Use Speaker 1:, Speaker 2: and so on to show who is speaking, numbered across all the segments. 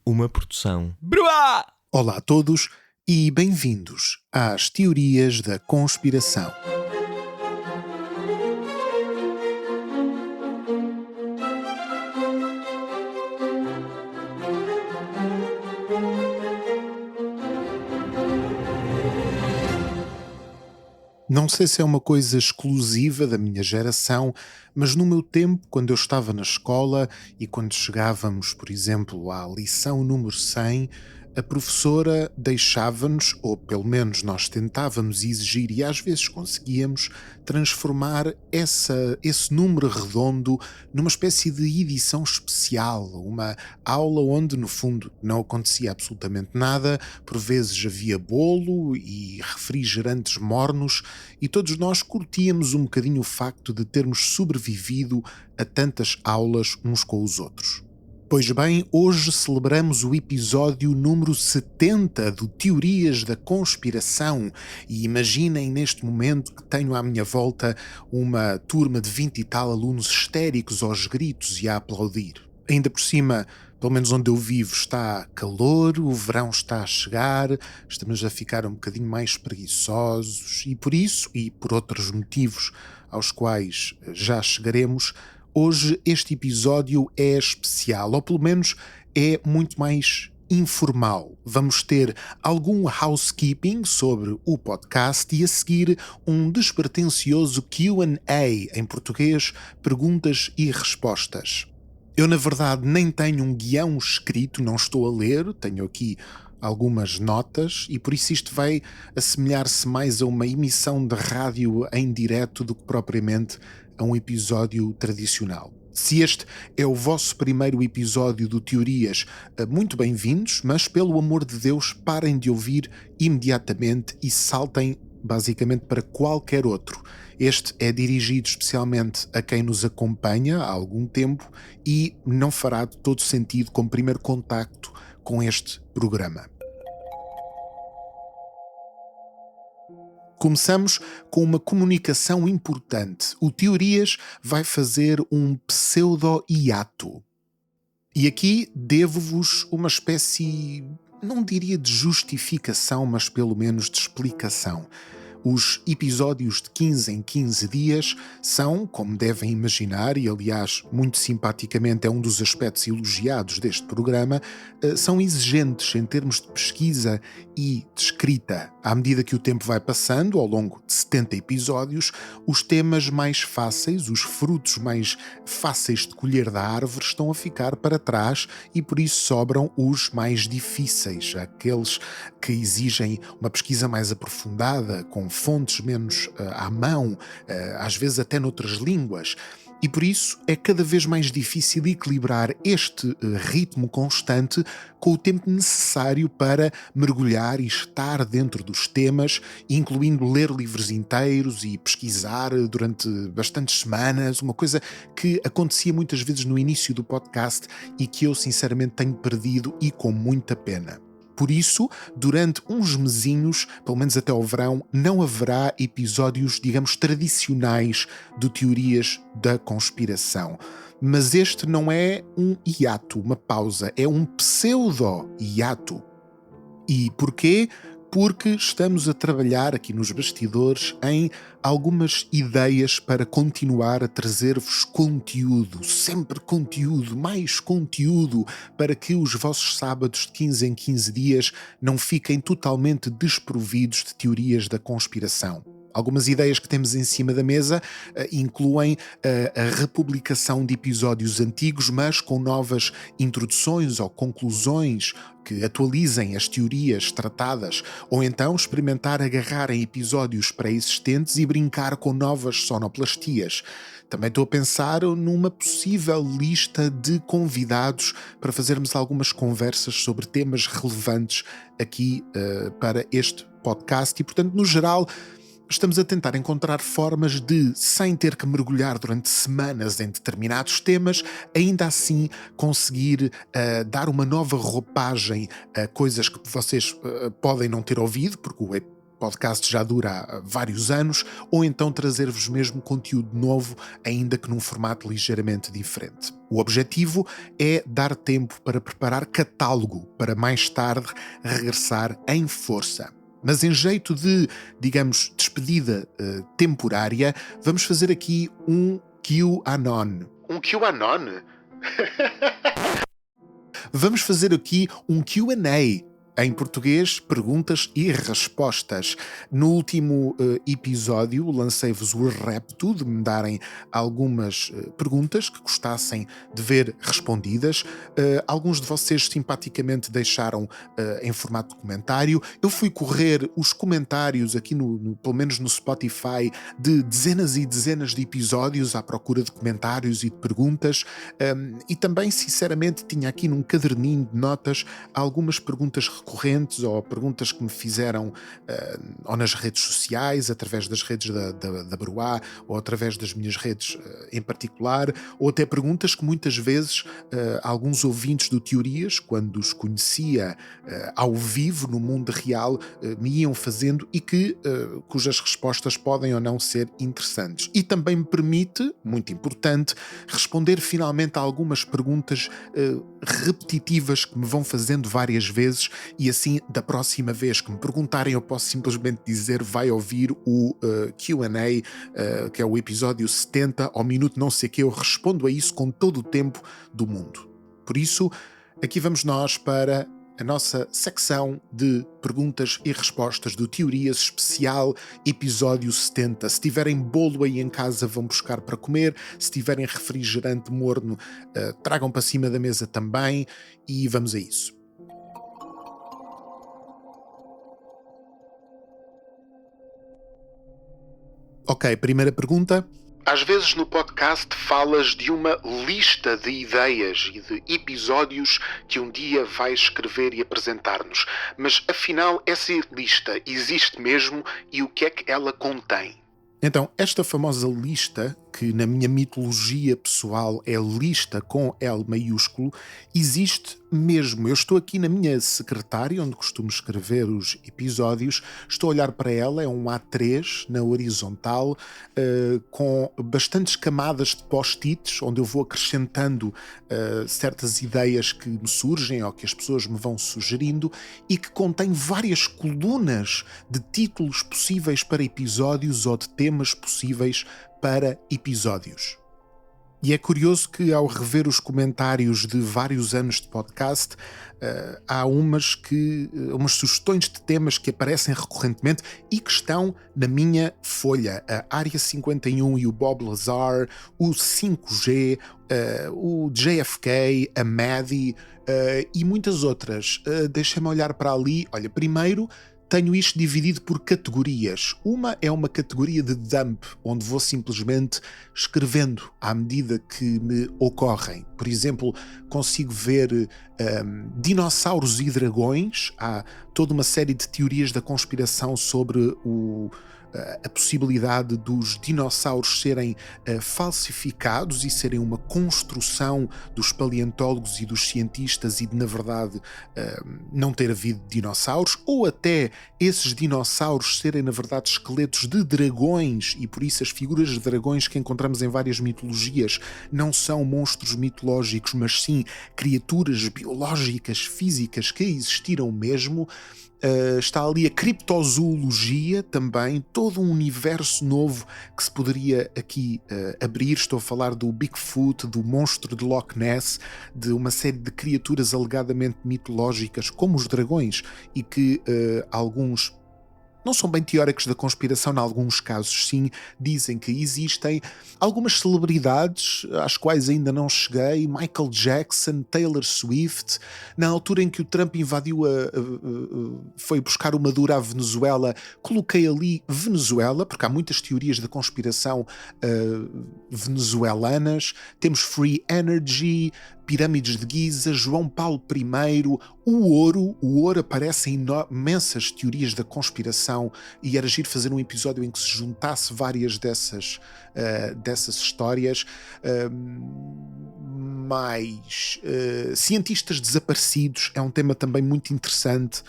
Speaker 1: Uma produção.
Speaker 2: Bruá!
Speaker 3: Olá a todos e bem-vindos às Teorias da Conspiração. Não sei se é uma coisa exclusiva da minha geração, mas no meu tempo, quando eu estava na escola e quando chegávamos, por exemplo, à lição número 100, a professora deixava-nos, ou pelo menos nós tentávamos exigir, e às vezes conseguíamos, transformar esse número redondo numa espécie de edição especial, uma aula onde, no fundo, não acontecia absolutamente nada, por vezes havia bolo e refrigerantes mornos, e todos nós curtíamos um bocadinho o facto de termos sobrevivido a tantas aulas uns com os outros. Pois bem, hoje celebramos o episódio número 70 do Teorias da Conspiração e imaginem neste momento que tenho à minha volta uma turma de 20 e tal alunos histéricos aos gritos e a aplaudir. Ainda por cima, pelo menos onde eu vivo, está calor, o verão está a chegar, estamos a ficar um bocadinho mais preguiçosos e por isso, e por outros motivos aos quais já chegaremos, hoje este episódio é especial, ou pelo menos é muito mais informal. Vamos ter algum housekeeping sobre o podcast e a seguir um despretensioso Q&A, em português, perguntas e respostas. Eu, na verdade, nem tenho um guião escrito, não estou a ler, tenho aqui algumas notas e por isso isto vai assemelhar-se mais a uma emissão de rádio em direto do que propriamente a um episódio tradicional. Se este é o vosso primeiro episódio do Teorias, muito bem-vindos, mas pelo amor de Deus parem de ouvir imediatamente e saltem basicamente para qualquer outro. Este é dirigido especialmente a quem nos acompanha há algum tempo e não fará de todo sentido como primeiro contacto com este programa. Começamos com uma comunicação importante. O Teorias vai fazer um pseudo-hiato. E aqui devo-vos uma espécie, não diria de justificação, mas pelo menos de explicação. Os episódios de 15 em 15 dias são, como devem imaginar, e aliás, muito simpaticamente é um dos aspectos elogiados deste programa, são exigentes em termos de pesquisa e de escrita. À medida que o tempo vai passando, ao longo de 70 episódios, os temas mais fáceis, os frutos mais fáceis de colher da árvore estão a ficar para trás e por isso sobram os mais difíceis, aqueles que exigem uma pesquisa mais aprofundada, com fontes menos à mão, às vezes até noutras línguas. E por isso é cada vez mais difícil equilibrar este ritmo constante com o tempo necessário para mergulhar e estar dentro dos temas, incluindo ler livros inteiros e pesquisar durante bastantes semanas, uma coisa que acontecia muitas vezes no início do podcast e que eu sinceramente tenho perdido e com muita pena. Por isso, durante uns mesinhos, pelo menos até ao verão, não haverá episódios, digamos, tradicionais de Teorias da Conspiração. Mas este não é um hiato, uma pausa, é um pseudo-hiato. E porquê? Porque estamos a trabalhar aqui nos bastidores em algumas ideias para continuar a trazer-vos conteúdo, sempre conteúdo, mais conteúdo, para que os vossos sábados de 15 em 15 dias não fiquem totalmente desprovidos de teorias da conspiração. Algumas ideias que temos em cima da mesa incluem a republicação de episódios antigos, mas com novas introduções ou conclusões que atualizem as teorias tratadas, ou então experimentar agarrar em episódios pré-existentes e brincar com novas sonoplastias. Também estou a pensar numa possível lista de convidados para fazermos algumas conversas sobre temas relevantes aqui para este podcast e, portanto, no geral, estamos a tentar encontrar formas de, sem ter que mergulhar durante semanas em determinados temas, ainda assim conseguir dar uma nova roupagem a coisas que vocês podem não ter ouvido, porque podcast já dura há vários anos, ou então trazer-vos mesmo conteúdo novo, ainda que num formato ligeiramente diferente. O objetivo é dar tempo para preparar catálogo, para mais tarde regressar em força. Mas em jeito de, digamos, despedida temporária, vamos fazer aqui um QAnon. Um QAnon? Vamos fazer aqui um Q&A. Em português, perguntas e respostas. No último episódio, lancei-vos o repto de me darem algumas perguntas que gostassem de ver respondidas. Alguns de vocês simpaticamente deixaram em formato de comentário. Eu fui correr os comentários aqui, pelo menos no Spotify, de dezenas e dezenas de episódios à procura de comentários e de perguntas. E também, sinceramente, tinha aqui num caderninho de notas algumas perguntas recorrentes ou perguntas que me fizeram ou nas redes sociais, através das redes da Bruá, ou através das minhas redes em particular, ou até perguntas que muitas vezes alguns ouvintes do Teorias, quando os conhecia ao vivo, no mundo real, me iam fazendo e cujas respostas podem ou não ser interessantes. E também me permite, muito importante, responder finalmente a algumas perguntas repetitivas que me vão fazendo várias vezes, e assim, da próxima vez que me perguntarem, eu posso simplesmente dizer: vai ouvir o Q&A, que é o episódio 70, ao minuto não sei que, eu respondo a isso com todo o tempo do mundo. Por isso, aqui vamos nós para a nossa secção de perguntas e respostas do Teorias especial, episódio 70. Se tiverem bolo aí em casa, vão buscar para comer. Se tiverem refrigerante morno, tragam para cima da mesa também, e vamos a isso. Ok, primeira pergunta. Às vezes no podcast falas de uma lista de ideias e de episódios que um dia vais escrever e apresentar-nos, mas afinal essa lista existe mesmo e o que é que ela contém? Então, esta famosa lista, que na minha mitologia pessoal é lista com L maiúsculo, existe mesmo. Eu estou aqui na minha secretária, onde costumo escrever os episódios, estou a olhar para ela, é um A3 na horizontal, com bastantes camadas de post-its, onde eu vou acrescentando certas ideias que me surgem ou que as pessoas me vão sugerindo, e que contém várias colunas de títulos possíveis para episódios ou de temas possíveis para episódios. E é curioso que, ao rever os comentários de vários anos de podcast, há umas sugestões de temas que aparecem recorrentemente e que estão na minha folha. A Área 51 e o Bob Lazar, o 5G, o JFK, a Maddie e muitas outras. Deixem-me olhar para ali. Olha, primeiro tenho isto dividido por categorias. Uma é uma categoria de dump, onde vou simplesmente escrevendo à medida que me ocorrem. Por exemplo, consigo ver dinossauros e dragões. Há toda uma série de teorias da conspiração sobre a possibilidade dos dinossauros serem falsificados e serem uma construção dos paleontólogos e dos cientistas, e de, na verdade, não ter havido dinossauros, ou até esses dinossauros serem, na verdade, esqueletos de dragões, e por isso as figuras de dragões que encontramos em várias mitologias não são monstros mitológicos, mas sim criaturas biológicas, físicas, que existiram mesmo. Está ali a criptozoologia também, todo um universo novo que se poderia aqui abrir. Estou a falar do Bigfoot, do monstro de Loch Ness, de uma série de criaturas alegadamente mitológicas, como os dragões, e que alguns não são bem teóricos da conspiração, em alguns casos sim, dizem que existem. Algumas celebridades, às quais ainda não cheguei: Michael Jackson, Taylor Swift. Na altura em que o Trump invadiu, foi buscar o Maduro à Venezuela, coloquei ali Venezuela, porque há muitas teorias da conspiração venezuelanas. Temos Free Energy, Pirâmides de Giza, João Paulo I, o ouro aparece em imensas teorias da conspiração, e era giro fazer um episódio em que se juntasse várias dessas histórias. mais cientistas desaparecidos é um tema também muito interessante,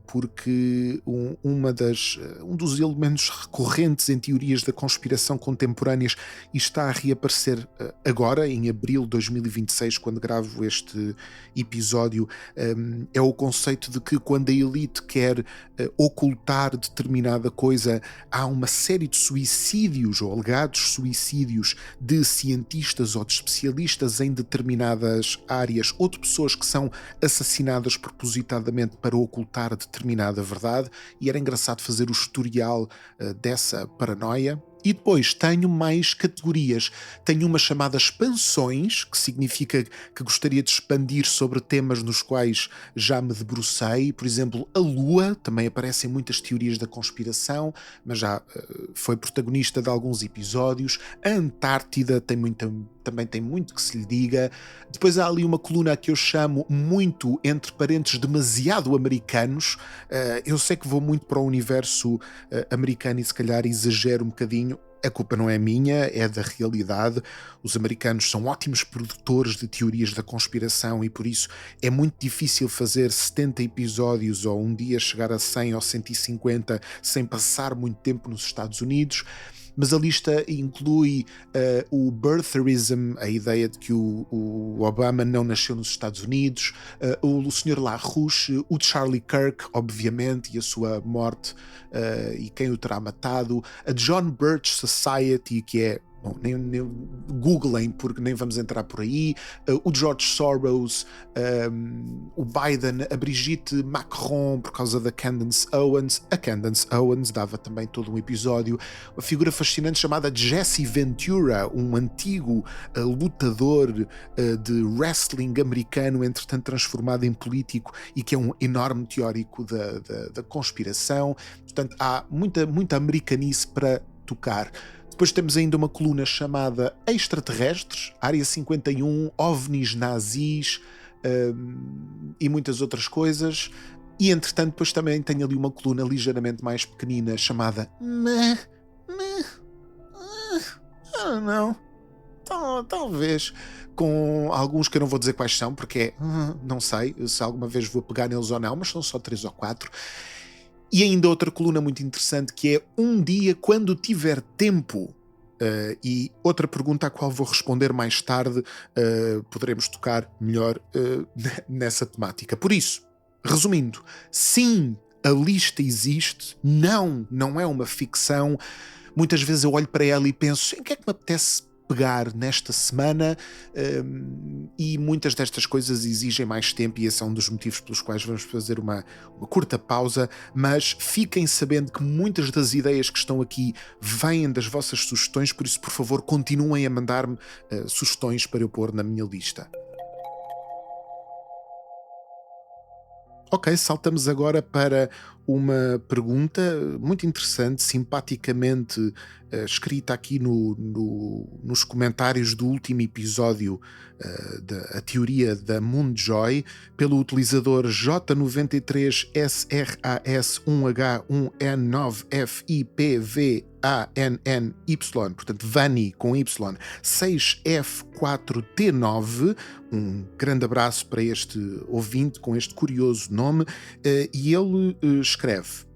Speaker 3: porque um dos elementos recorrentes em teorias da conspiração contemporâneas, e está a reaparecer agora, em abril de 2026, quando gravo este episódio, é o conceito de que quando a elite quer ocultar determinada coisa, há uma série de suicídios ou alegados suicídios de cientistas ou de especialistas em determinadas áreas ou de pessoas que são assassinadas propositadamente para ocultar determinada verdade, e era engraçado fazer o historial dessa paranoia. E depois tenho mais categorias. Tenho uma chamada expansões, que significa que gostaria de expandir sobre temas nos quais já me debrucei. Por exemplo, a Lua, também aparece em muitas teorias da conspiração, mas já foi protagonista de alguns episódios. A Antártida também tem muito que se lhe diga. Depois há ali uma coluna que eu chamo, muito entre parênteses, demasiado americanos. Eu sei que vou muito para o universo americano e se calhar exagero um bocadinho. A culpa não é minha, é da realidade. Os americanos são ótimos produtores de teorias da conspiração e por isso é muito difícil fazer 70 episódios ou um dia chegar a 100 ou 150 sem passar muito tempo nos Estados Unidos. Mas a lista inclui o birtherism, a ideia de que o Obama não nasceu nos Estados Unidos, o Sr. LaRouche, o Charlie Kirk, obviamente, e a sua morte e quem o terá matado, a John Birch Society, que é... Bom, nem googlem, porque nem vamos entrar por aí. O George Soros, o Biden, a Brigitte Macron, por causa da Candace Owens. A Candace Owens dava também todo um episódio. Uma figura fascinante chamada Jesse Ventura, um antigo lutador de wrestling americano, entretanto transformado em político e que é um enorme teórico da conspiração. Portanto, há muita americanice para tocar. Depois temos ainda uma coluna chamada Extraterrestres, Área 51, OVNIs nazis e muitas outras coisas. E entretanto depois também tenho ali uma coluna ligeiramente mais pequenina chamada não, talvez, com alguns que eu não vou dizer quais são, porque não sei se alguma vez vou pegar neles ou não, mas são só 3 ou 4. E ainda outra coluna muito interessante que é Um Dia Quando Tiver Tempo. E outra pergunta à qual vou responder mais tarde, poderemos tocar melhor nessa temática. Por isso, resumindo, sim, a lista existe, não é uma ficção. Muitas vezes eu olho para ela e penso, em que é que me apetece pegar nesta semana, e muitas destas coisas exigem mais tempo e esse é um dos motivos pelos quais vamos fazer uma curta pausa, mas fiquem sabendo que muitas das ideias que estão aqui vêm das vossas sugestões, por isso, por favor, continuem a mandar-me sugestões para eu pôr na minha lista. Ok, saltamos agora para uma pergunta muito interessante, simpaticamente escrita aqui nos comentários do último episódio da teoria da Moonjoy, pelo utilizador J91S-RA1N9FIPVANNY, portanto Vani com Y, 6F4T9. Um grande abraço para este ouvinte com este curioso nome, e ele escreve: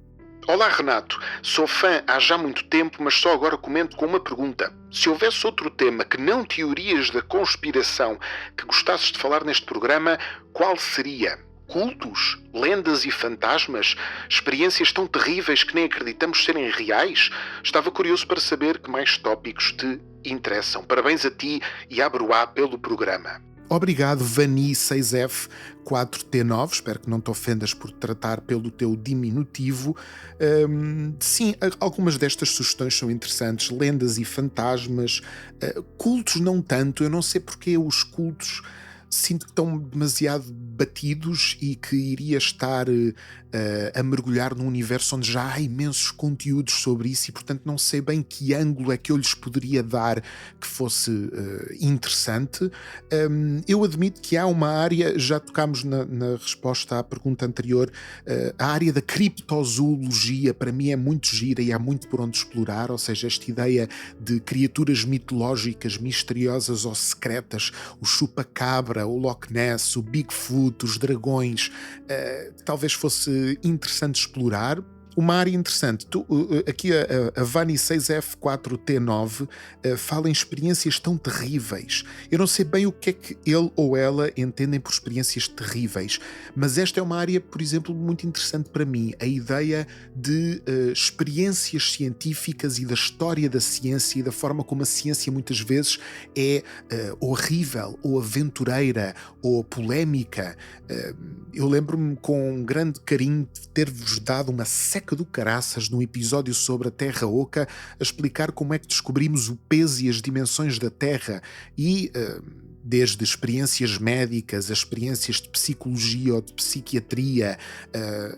Speaker 3: Olá Renato, sou fã há já muito tempo, mas só agora comento com uma pergunta. Se houvesse outro tema que não teorias da conspiração que gostasses de falar neste programa, qual seria? Cultos? Lendas e fantasmas? Experiências tão terríveis que nem acreditamos serem reais? Estava curioso para saber que mais tópicos te interessam. Parabéns a ti e à Broá pelo programa. Obrigado, Vani 6F4T9, espero que não te ofendas por tratar pelo teu diminutivo. Sim, algumas destas sugestões são interessantes, lendas e fantasmas, cultos não tanto, eu não sei porque os cultos Sinto que estão demasiado batidos e que iria estar a mergulhar num universo onde já há imensos conteúdos sobre isso e, portanto, não sei bem que ângulo é que eu lhes poderia dar que fosse interessante. Eu admito que há uma área, já tocámos na resposta à pergunta anterior, a área da criptozoologia para mim é muito gira e há muito por onde explorar, ou seja, esta ideia de criaturas mitológicas, misteriosas ou secretas, o chupa-cabra, o Loch Ness, o Bigfoot, os dragões, talvez fosse interessante explorar. Uma área interessante, aqui a Vani 6F4T9 fala em experiências tão terríveis. Eu não sei bem o que é que ele ou ela entendem por experiências terríveis, mas esta é uma área, por exemplo, muito interessante para mim. A ideia de experiências científicas e da história da ciência e da forma como a ciência muitas vezes é horrível, ou aventureira, ou polémica. Eu lembro-me com grande carinho de ter-vos dado uma seca do caraças num episódio sobre a Terra Oca a explicar como é que descobrimos o peso e as dimensões da Terra e desde experiências médicas, a experiências de psicologia ou de psiquiatria,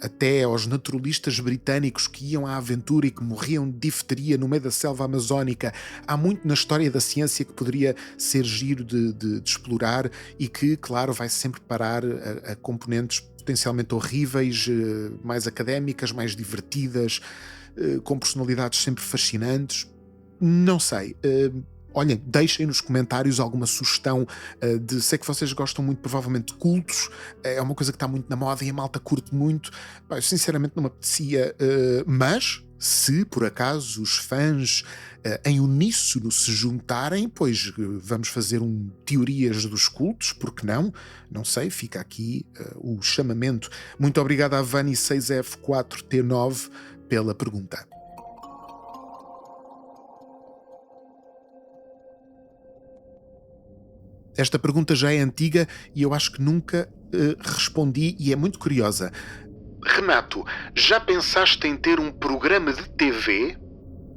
Speaker 3: até aos naturalistas britânicos que iam à aventura e que morriam de difteria no meio da selva amazónica. Há muito na história da ciência que poderia ser giro de explorar e que, claro, vai sempre parar a componentes potencialmente horríveis, mais académicas, mais divertidas, com personalidades sempre fascinantes. Não sei. Olhem, deixem nos comentários alguma sugestão sei que vocês gostam muito, provavelmente, de cultos. É uma coisa que está muito na moda e a malta curte muito. Eu, sinceramente, não me apetecia, mas se por acaso os fãs em uníssono se juntarem, pois vamos fazer teorias dos cultos, porque não? Não sei, fica aqui o chamamento. Muito obrigado à Vani 6F4T9 pela pergunta. Esta pergunta já é antiga e eu acho que nunca respondi e é muito curiosa. Renato, já pensaste em ter um programa de TV?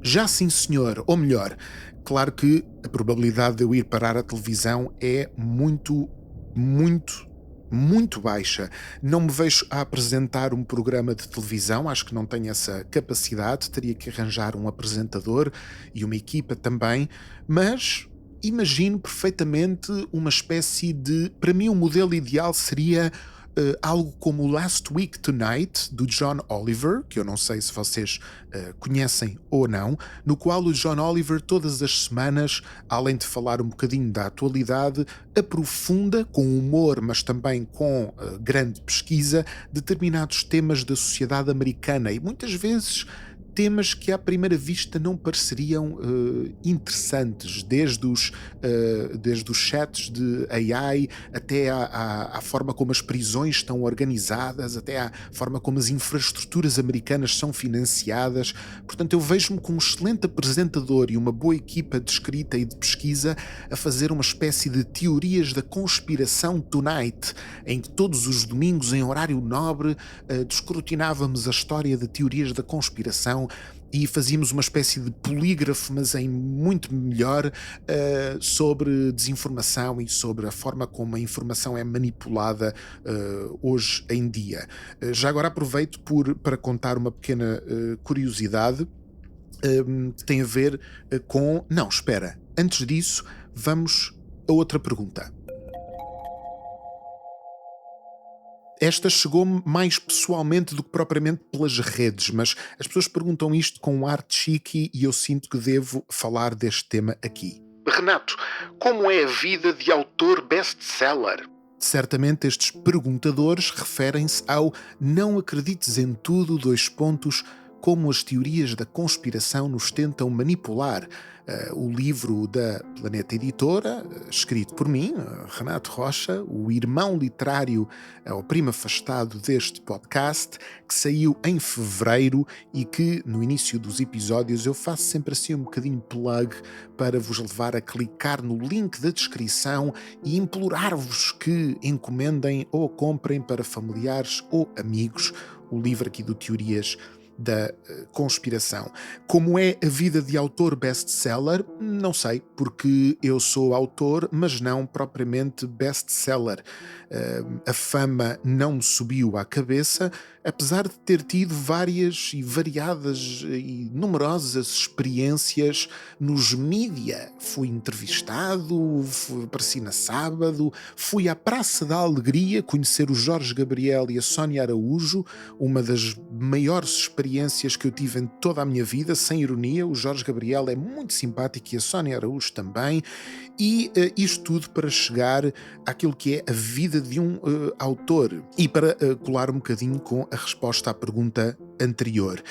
Speaker 3: Já sim, senhor. Ou melhor, claro que a probabilidade de eu ir parar a televisão é muito, muito, muito baixa. Não me vejo a apresentar um programa de televisão, acho que não tenho essa capacidade, teria que arranjar um apresentador e uma equipa também, mas imagino perfeitamente uma espécie de... Para mim, o modelo ideal seria algo como o Last Week Tonight, do John Oliver, que eu não sei se vocês conhecem ou não, no qual o John Oliver, todas as semanas, além de falar um bocadinho da atualidade, aprofunda com humor, mas também com grande pesquisa, determinados temas da sociedade americana e muitas vezes temas que à primeira vista não pareceriam interessantes, desde os chats de AI até à forma como as prisões estão organizadas, até à forma como as infraestruturas americanas são financiadas. Portanto, eu vejo-me como um excelente apresentador e uma boa equipa de escrita e de pesquisa a fazer uma espécie de teorias da conspiração tonight, em que todos os domingos, em horário nobre, descortinávamos a história de teorias da conspiração e fazíamos uma espécie de polígrafo, mas em muito melhor, sobre desinformação e sobre a forma como a informação é manipulada hoje em dia. Já agora aproveito para contar uma pequena curiosidade que tem a ver com... Não, espera. Antes disso, vamos a outra pergunta. Esta chegou-me mais pessoalmente do que propriamente pelas redes, mas as pessoas perguntam isto com um ar chique e eu sinto que devo falar deste tema aqui. Renato, como é a vida de autor best-seller? Certamente estes perguntadores referem-se ao não acredites em tudo, como as teorias da conspiração nos tentam manipular. O livro da Planeta Editora, escrito por mim, Renato Rocha, o irmão literário, o primo afastado deste podcast, que saiu em fevereiro e que no início dos episódios eu faço sempre assim um bocadinho plug para vos levar a clicar no link da descrição e implorar-vos que encomendem ou comprem para familiares ou amigos o livro aqui do Teorias da conspiração. Como é a vida de autor best-seller? Não sei, porque eu sou autor, mas não propriamente best-seller. A fama não me subiu à cabeça, apesar de ter tido várias e variadas e numerosas experiências nos mídia. Fui entrevistado, apareci na Sábado, fui à Praça da Alegria conhecer o Jorge Gabriel e a Sónia Araújo, uma das maiores experiências que eu tive em toda a minha vida, sem ironia. O Jorge Gabriel é muito simpático e a Sónia Araújo também, e isto tudo para chegar àquilo que é a vida de um autor. E para colar um bocadinho com a resposta à pergunta anterior,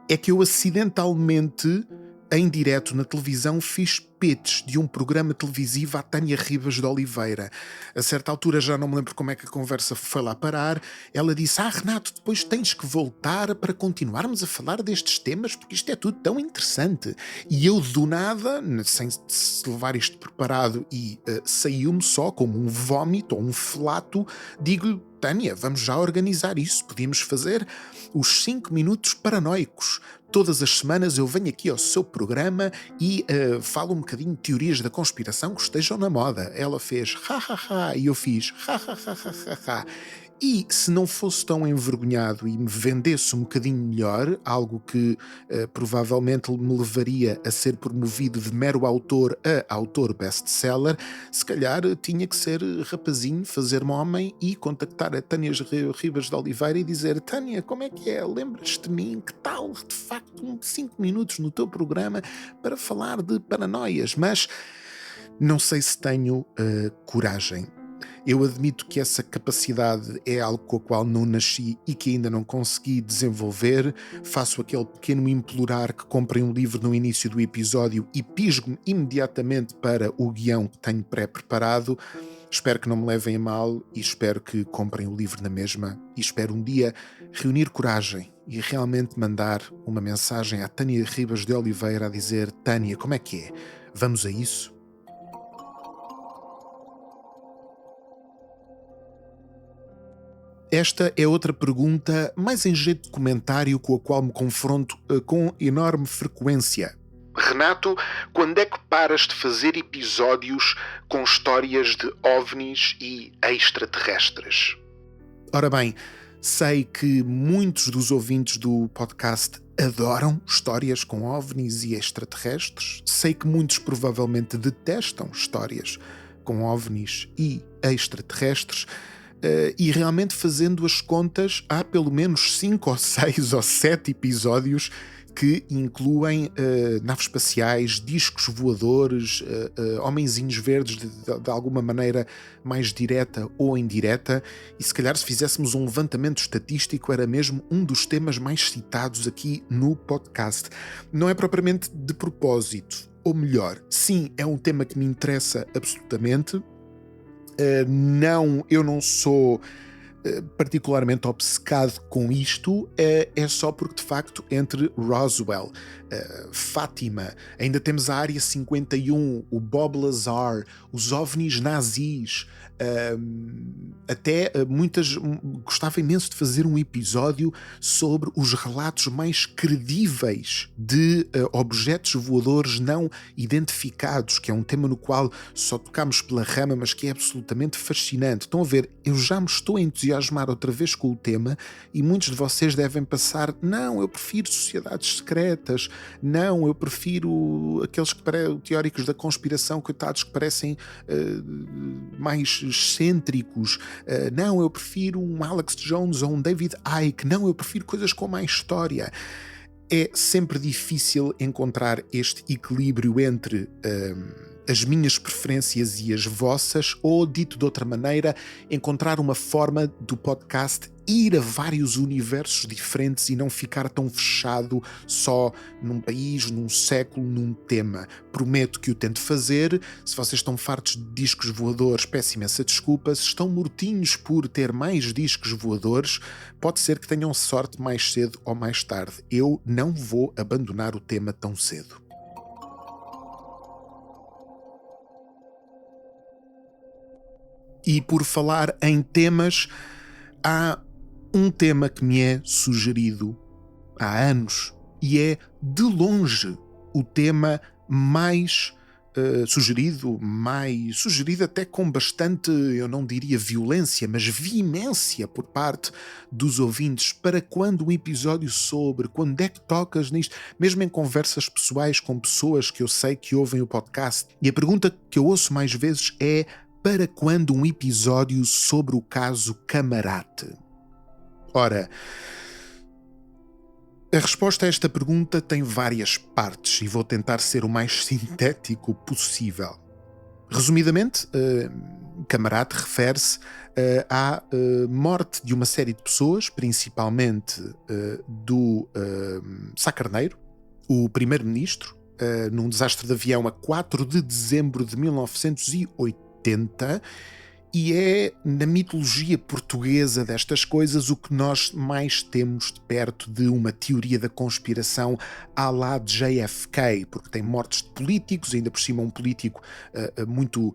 Speaker 3: é que eu acidentalmente, em direto na televisão, fiz pitch de um programa televisivo à Tânia Ribas de Oliveira. A certa altura, já não me lembro como é que a conversa foi lá parar, ela disse: Renato, depois tens que voltar para continuarmos a falar destes temas, porque isto é tudo tão interessante. E eu, do nada, sem levar isto preparado, e saiu-me só como um vómito ou um flato, digo-lhe: Tânia, vamos já organizar isso, podíamos fazer os 5 minutos paranoicos. Todas as semanas eu venho aqui ao seu programa e falo um bocadinho de teorias da conspiração que estejam na moda. Ela fez ha ha ha e eu fiz ha ha ha ha ha. E se não fosse tão envergonhado e me vendesse um bocadinho melhor, algo que provavelmente me levaria a ser promovido de mero autor a autor best-seller, se calhar tinha que ser rapazinho, fazer-me homem e contactar a Tânia Ribas de Oliveira e dizer: Tânia, como é que é? Lembras-te de mim? Que tal, de facto, 5 minutos no teu programa para falar de paranoias? Mas não sei se tenho coragem. Eu admito que essa capacidade é algo com a qual não nasci e que ainda não consegui desenvolver. Faço aquele pequeno implorar que comprem um livro no início do episódio e pisgo-me imediatamente para o guião que tenho pré-preparado. Espero que não me levem a mal e espero que comprem o livro na mesma, e espero um dia reunir coragem e realmente mandar uma mensagem à Tânia Ribas de Oliveira a dizer: Tânia, como é que é? Vamos a isso? Esta é outra pergunta, mais em jeito de comentário, com a qual me confronto com enorme frequência. Renato, quando é que paras de fazer episódios com histórias de OVNIs e extraterrestres? Ora bem, sei que muitos dos ouvintes do podcast adoram histórias com OVNIs e extraterrestres. Sei que muitos provavelmente detestam histórias com OVNIs e extraterrestres. E realmente, fazendo as contas, há pelo menos 5 ou 6 ou 7 episódios que incluem naves espaciais, discos voadores, homenzinhos verdes de alguma maneira mais direta ou indireta, e se calhar, se fizéssemos um levantamento estatístico, era mesmo um dos temas mais citados aqui no podcast. Não é propriamente de propósito, ou melhor, sim, é um tema que me interessa absolutamente. Eu não sou particularmente obcecado com isto, é só porque, de facto, entre Roswell, Fátima, ainda temos a Área 51, o Bob Lazar, os OVNIs nazis, até gostava imenso de fazer um episódio sobre os relatos mais credíveis de objetos voadores não identificados, que é um tema no qual só tocámos pela rama, mas que é absolutamente fascinante. Estão a ver, eu já me estou a entusiasmar outra vez com o tema, e muitos de vocês devem pensar: não, eu prefiro sociedades secretas, não, eu prefiro aqueles teóricos da conspiração, coitados, que parecem mais excêntricos, não, eu prefiro um Alex Jones ou um David Icke, não, eu prefiro coisas com mais história. É sempre difícil encontrar este equilíbrio entre as minhas preferências e as vossas, ou, dito de outra maneira, encontrar uma forma do podcast ir a vários universos diferentes e não ficar tão fechado só num país, num século, num tema. Prometo que o tento fazer. Se vocês estão fartos de discos voadores, peço imensa desculpa. Se estão mortinhos por ter mais discos voadores, pode ser que tenham sorte mais cedo ou mais tarde. Eu não vou abandonar o tema tão cedo. E por falar em temas, há um tema que me é sugerido há anos e é, de longe, o tema mais sugerido até com bastante, eu não diria violência, mas veemência por parte dos ouvintes. Para quando um episódio sobre, quando é que tocas nisto? Mesmo em conversas pessoais com pessoas que eu sei que ouvem o podcast. E a pergunta que eu ouço mais vezes é: para quando um episódio sobre o caso Camarate? Ora, a resposta a esta pergunta tem várias partes e vou tentar ser o mais sintético possível. Resumidamente, Camarate refere-se à morte de uma série de pessoas, principalmente do Sá Carneiro, o primeiro-ministro, num desastre de avião a 4 de dezembro de 1980, e é, na mitologia portuguesa destas coisas, o que nós mais temos de perto de uma teoria da conspiração à la de JFK, porque tem mortes de políticos, ainda por cima um político muito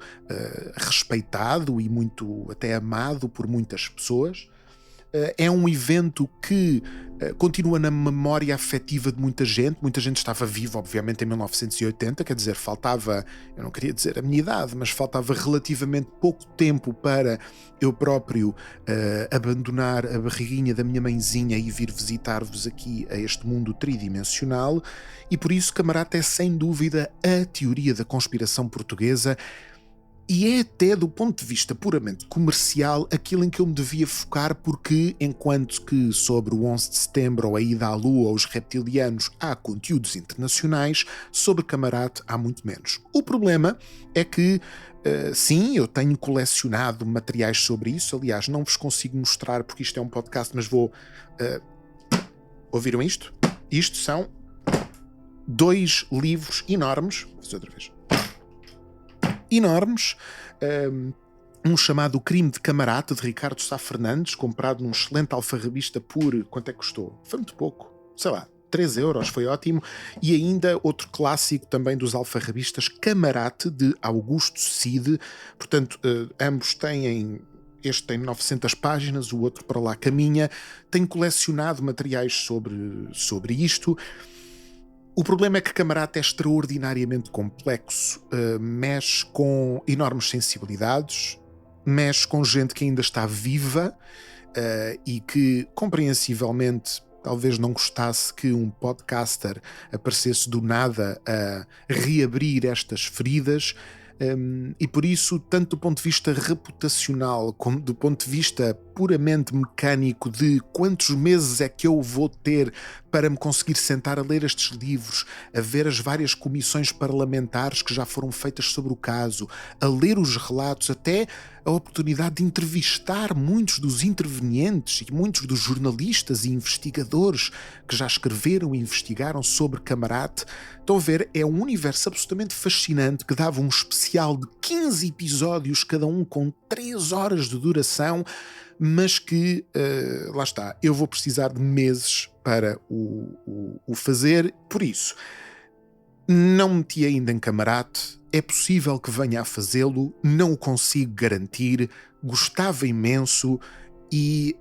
Speaker 3: respeitado e muito até amado por muitas pessoas. É um evento que continua na memória afetiva de muita gente estava viva, obviamente, em 1980, quer dizer, faltava, eu não queria dizer a minha idade, mas faltava relativamente pouco tempo para eu próprio abandonar a barriguinha da minha mãezinha e vir visitar-vos aqui a este mundo tridimensional, e por isso Camarate é sem dúvida a teoria da conspiração portuguesa. E é até, do ponto de vista puramente comercial, aquilo em que eu me devia focar, porque enquanto que sobre o 11 de setembro ou a ida à Lua ou os reptilianos há conteúdos internacionais, sobre Camarate há muito menos. O problema é que, sim, eu tenho colecionado materiais sobre isso, aliás, não vos consigo mostrar porque isto é um podcast, mas vou... ouviram isto? Isto são 2 livros enormes, vou fazer outra vez, enormes, um chamado Crime de Camarate, de Ricardo Sá Fernandes, comprado num excelente alfarrabista por... quanto é que custou? Foi muito pouco, sei lá, 3 euros, foi ótimo. E ainda outro clássico também dos alfarrabistas, Camarate, de Augusto Cide. Portanto, ambos têm... Este tem 900 páginas, o outro para lá caminha. Tenho colecionado materiais sobre isto. O problema é que Camarate é extraordinariamente complexo, mexe com enormes sensibilidades, mexe com gente que ainda está viva e que, compreensivelmente, talvez não gostasse que um podcaster aparecesse do nada a reabrir estas feridas. E por isso, tanto do ponto de vista reputacional como do ponto de vista puramente mecânico de quantos meses é que eu vou ter para me conseguir sentar a ler estes livros, a ver as várias comissões parlamentares que já foram feitas sobre o caso, a ler os relatos, até a oportunidade de entrevistar muitos dos intervenientes e muitos dos jornalistas e investigadores que já escreveram e investigaram sobre Camarate. Estão a ver, é um universo absolutamente fascinante que dava um especial de 15 episódios, cada um com 3 horas de duração, mas que, lá está, eu vou precisar de meses para o fazer. Por isso, não meti ainda em Camarate, é possível que venha a fazê-lo, não o consigo garantir, gostava imenso e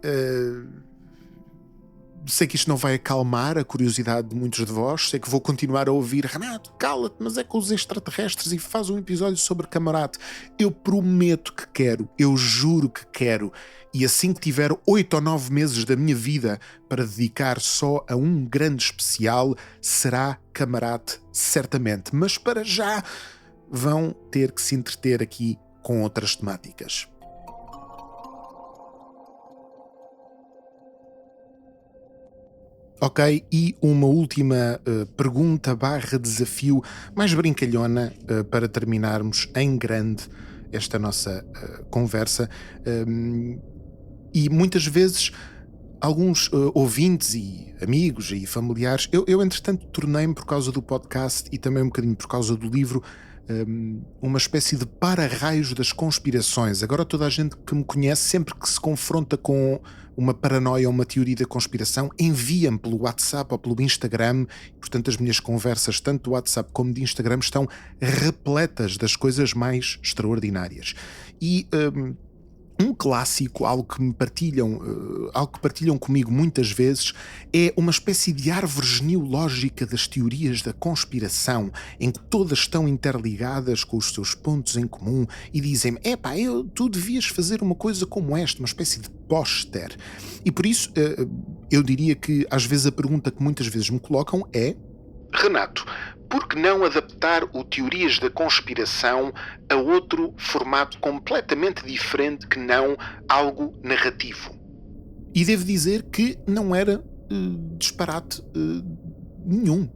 Speaker 3: sei que isto não vai acalmar a curiosidade de muitos de vós, sei que vou continuar a ouvir: Renato, cala-te, mas é com os extraterrestres e faz um episódio sobre Camarate. Eu prometo que quero, eu juro que quero, e assim que tiver 8 ou 9 meses da minha vida para dedicar só a um grande especial, será Camarate, certamente, mas para já vão ter que se entreter aqui com outras temáticas. Ok, e uma última pergunta / desafio mais brincalhona para terminarmos em grande esta nossa conversa. E muitas vezes alguns ouvintes e amigos e familiares, eu entretanto tornei-me, por causa do podcast e também um bocadinho por causa do livro, uma espécie de para-raios das conspirações. Agora toda a gente que me conhece, sempre que se confronta com uma paranoia ou uma teoria da conspiração, envia-me pelo WhatsApp ou pelo Instagram. Portanto, as minhas conversas, tanto do WhatsApp como de Instagram, estão repletas das coisas mais extraordinárias. E Um clássico, algo que partilham comigo muitas vezes, é uma espécie de árvore genealógica das teorias da conspiração, em que todas estão interligadas com os seus pontos em comum e dizem-me: epá, tu devias fazer uma coisa como esta, uma espécie de póster. E por isso, eu diria que às vezes a pergunta que muitas vezes me colocam é: Renato, por que não adaptar o Teorias da Conspiração a outro formato completamente diferente que não algo narrativo? E devo dizer que não era disparate nenhum.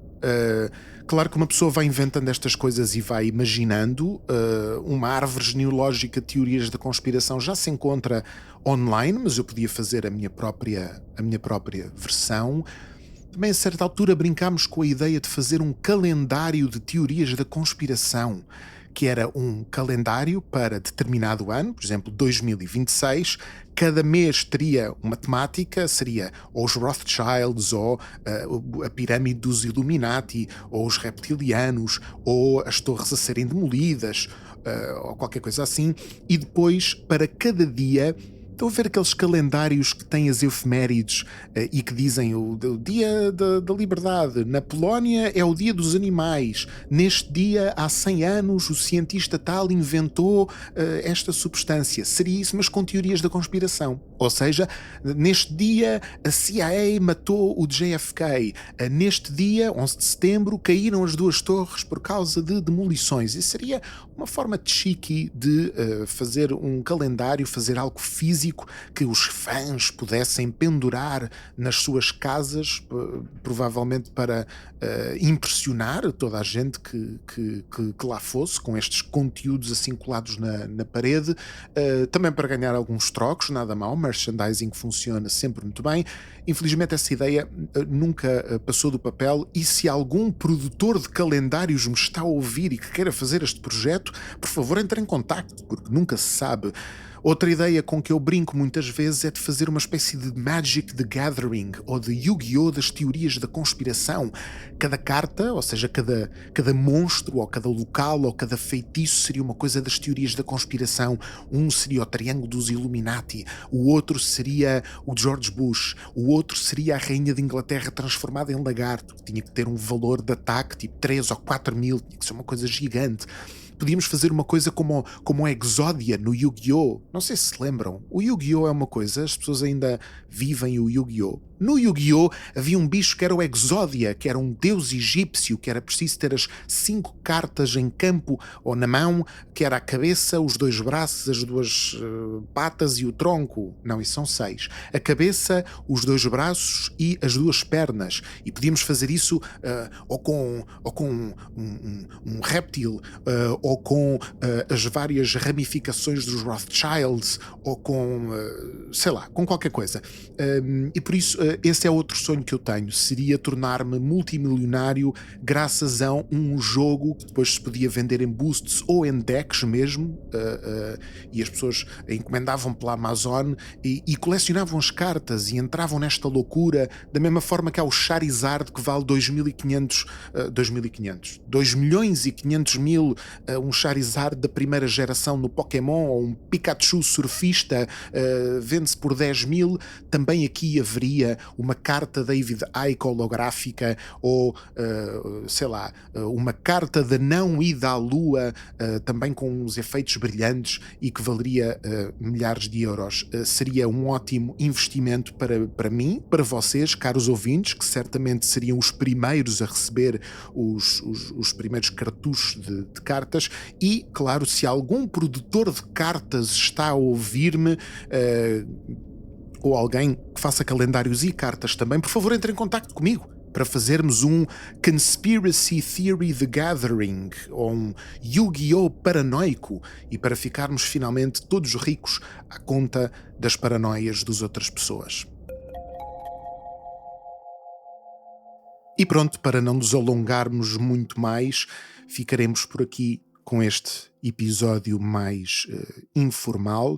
Speaker 3: Claro que uma pessoa vai inventando estas coisas e vai imaginando. Uma árvore genealógica de teorias da conspiração já se encontra online, mas eu podia fazer a minha própria versão. Também a certa altura brincámos com a ideia de fazer um calendário de teorias da conspiração, que era um calendário para determinado ano, por exemplo 2026, cada mês teria uma temática, seria ou os Rothschilds, ou a pirâmide dos Illuminati, ou os reptilianos, ou as torres a serem demolidas, ou qualquer coisa assim, e depois para cada dia. Estão a ver aqueles calendários que têm as efemérides e que dizem o dia da liberdade. Na Polónia é o dia dos animais. Neste dia, há 100 anos, o cientista tal inventou esta substância. Seria isso, mas com teorias da conspiração. Ou seja, neste dia, a CIA matou o JFK. Neste dia, 11 de setembro, caíram as duas torres por causa de demolições. Isso seria uma forma chique de fazer um calendário, fazer algo físico que os fãs pudessem pendurar nas suas casas, provavelmente para impressionar toda a gente que lá fosse, com estes conteúdos assim colados na parede, também para ganhar alguns trocos, nada mal, merchandising funciona sempre muito bem. Infelizmente essa ideia nunca passou do papel, e se algum produtor de calendários me está a ouvir e que queira fazer este projeto, por favor entre em contacto, porque nunca se sabe. Outra ideia com que eu brinco muitas vezes é de fazer uma espécie de Magic the Gathering ou de Yu-Gi-Oh! Das teorias da conspiração. Cada carta, ou seja, cada monstro, ou cada local, ou cada feitiço seria uma coisa das teorias da conspiração. Um seria o Triângulo dos Illuminati, o outro seria o George Bush, o outro seria a Rainha de Inglaterra transformada em lagarto, que tinha que ter um valor de ataque tipo 3 ou 4 mil, tinha que ser uma coisa gigante. Podíamos fazer uma coisa como o Exodia no Yu-Gi-Oh! Não sei se lembram. O Yu-Gi-Oh! É uma coisa, as pessoas ainda vivem o Yu-Gi-Oh! No Yu-Gi-Oh! Havia um bicho que era o Exodia, que era um deus egípcio, que era preciso ter as 5 cartas em campo ou na mão, que era a cabeça, os 2 braços, as 2 patas e o tronco. Não, isso são 6. A cabeça, os 2 braços e as 2 pernas. E podíamos fazer isso ou com um réptil, ou com as várias ramificações dos Rothschilds, ou com, sei lá, com qualquer coisa. E por isso, esse é outro sonho que eu tenho, seria tornar-me multimilionário graças a um jogo que depois se podia vender em boosts ou em decks mesmo, e as pessoas encomendavam pela Amazon e colecionavam as cartas e entravam nesta loucura, da mesma forma que há o Charizard, que vale 2 milhões e 500 mil, um Charizard da primeira geração no Pokémon, ou um Pikachu surfista, vende-se por 10 mil. Também aqui haveria uma carta David Icke holográfica, ou sei lá, uma carta de não ida à Lua, também com uns efeitos brilhantes, e que valeria milhares de euros. Seria um ótimo investimento para mim, para vocês, caros ouvintes, que certamente seriam os primeiros a receber os primeiros cartuchos de cartas. E, claro, se algum produtor de cartas está a ouvir-me, ou alguém que faça calendários e cartas também, por favor entre em contacto comigo para fazermos um Conspiracy Theory The Gathering, ou um Yu-Gi-Oh! Paranoico, e para ficarmos finalmente todos ricos à conta das paranoias das outras pessoas. E pronto, para não nos alongarmos muito mais, ficaremos por aqui com este episódio mais informal.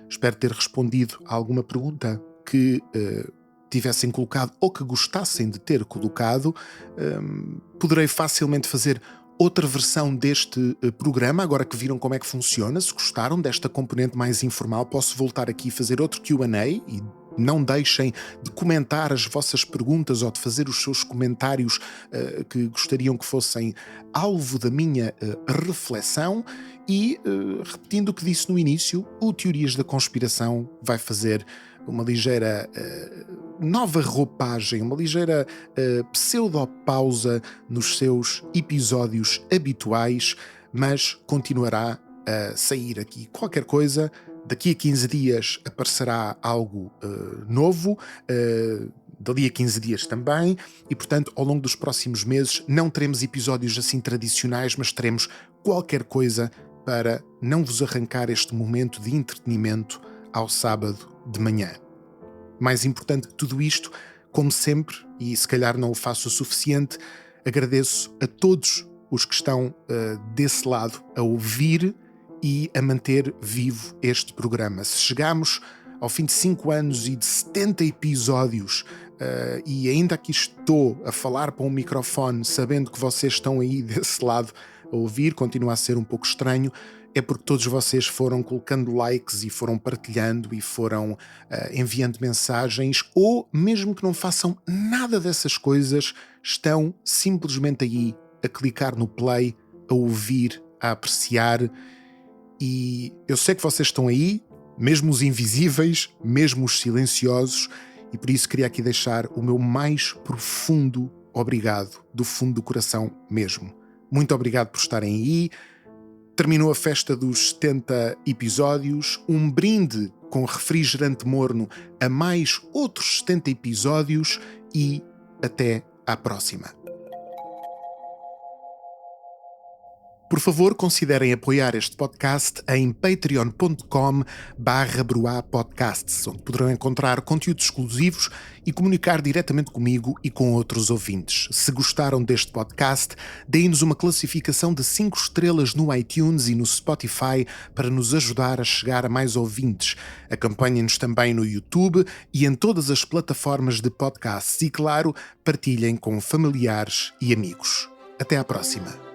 Speaker 3: Espero ter respondido a alguma pergunta que tivessem colocado ou que gostassem de ter colocado. Poderei facilmente fazer outra versão deste programa, agora que viram como é que funciona. Se gostaram desta componente mais informal, posso voltar aqui e fazer outro Q&A, e não deixem de comentar as vossas perguntas ou de fazer os seus comentários que gostariam que fossem alvo da minha reflexão. E, repetindo o que disse no início, o Teorias da Conspiração vai fazer uma ligeira nova roupagem, uma ligeira pseudopausa nos seus episódios habituais, mas continuará a sair aqui qualquer coisa. Daqui a 15 dias aparecerá algo novo, dali a 15 dias também, e portanto ao longo dos próximos meses não teremos episódios assim tradicionais, mas teremos qualquer coisa para não vos arrancar este momento de entretenimento ao sábado de manhã. Mais importante que tudo isto, como sempre, e se calhar não o faço o suficiente, agradeço a todos os que estão desse lado a ouvir e a manter vivo este programa. Se chegamos ao fim de 5 anos e de 70 episódios e ainda aqui estou a falar para um microfone sabendo que vocês estão aí desse lado a ouvir, continua a ser um pouco estranho, é porque todos vocês foram colocando likes e foram partilhando e foram enviando mensagens, ou mesmo que não façam nada dessas coisas, estão simplesmente aí a clicar no play, a ouvir, a apreciar. E eu sei que vocês estão aí, mesmo os invisíveis, mesmo os silenciosos, e por isso queria aqui deixar o meu mais profundo obrigado, do fundo do coração mesmo. Muito obrigado por estarem aí. Terminou a festa dos 70 episódios, um brinde com refrigerante morno a mais outros 70 episódios e até à próxima. Por favor, considerem apoiar este podcast em patreon.com/broapodcasts, onde poderão encontrar conteúdos exclusivos e comunicar diretamente comigo e com outros ouvintes. Se gostaram deste podcast, deem-nos uma classificação de 5 estrelas no iTunes e no Spotify para nos ajudar a chegar a mais ouvintes. Acompanhem-nos também no YouTube e em todas as plataformas de podcasts e, claro, partilhem com familiares e amigos. Até à próxima.